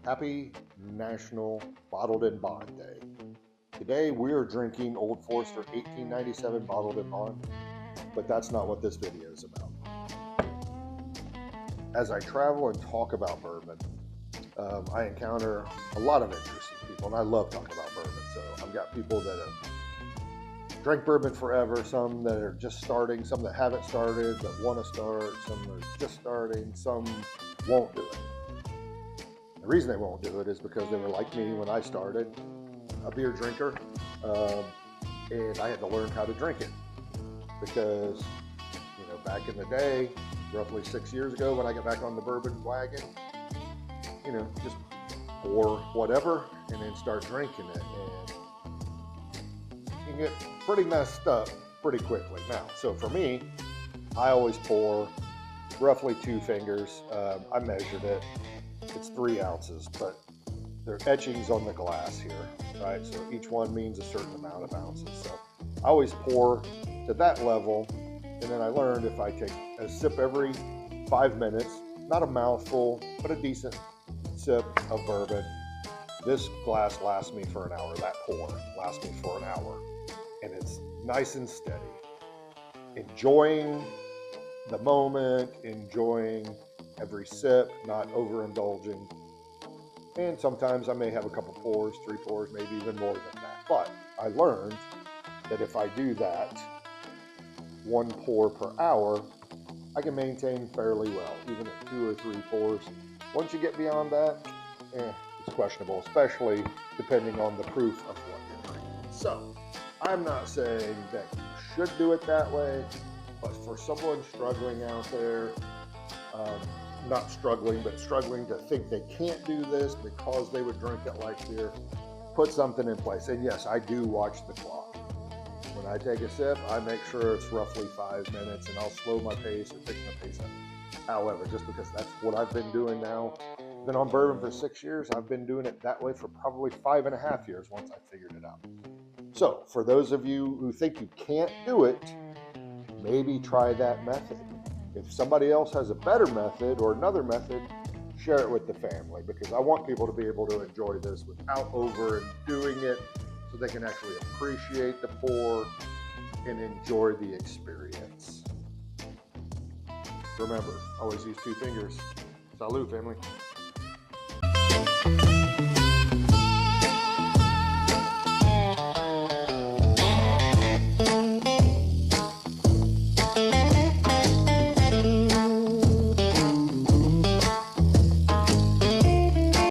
Happy National Bottled in Bond Day. Today we are drinking Old Forester 1897 Bottled in Bond, but that's not what this video is about. As I travel and talk about bourbon, I encounter a lot of interesting people, and I love talking about bourbon. So I've got people that have drank bourbon forever, some that are just starting, some that haven't started but want to start, some that are just starting, some won't do it. The reason they won't do it is because they were like me when I started, a beer drinker, and I had to learn how to drink it because, back in the day, roughly 6 years ago when I got back on the bourbon wagon, just pour whatever and then start drinking it, and you can get pretty messed up pretty quickly. Now, so for me, I always pour roughly 2 fingers. I measured it. It's 3 ounces, but there are etchings on the glass here, right? So each one means a certain amount of ounces. So I always pour to that level, and then I learned if I take a sip every 5 minutes, not a mouthful, but a decent sip of bourbon, this glass lasts me for an hour. That pour lasts me for an hour, and it's nice and steady. Enjoying the moment, enjoying every sip, not overindulging. And sometimes I may have a couple pours, 3 pours, maybe even more than that. But I learned that if I do that 1 pour per hour, I can maintain fairly well, even at 2 or 3 pours. Once you get beyond that, it's questionable, especially depending on the proof of what you're drinking. So I'm not saying that you should do it that way, but for someone struggling out there, not struggling, but struggling to think they can't do this because they would drink it like beer, put something in place. And yes, I do watch the clock. When I take a sip, I make sure it's roughly 5 minutes, and I'll slow my pace or pick my pace up. However, just because that's what I've been doing now, I've been on bourbon for 6 years, I've been doing it that way for probably 5.5 years once I figured it out. So for those of you who think you can't do it, maybe try that method. If somebody else has a better method or another method, share it with the family, because I want people to be able to enjoy this without overdoing it, so they can actually appreciate the pour and enjoy the experience. Remember, always use 2 fingers. Salud, family.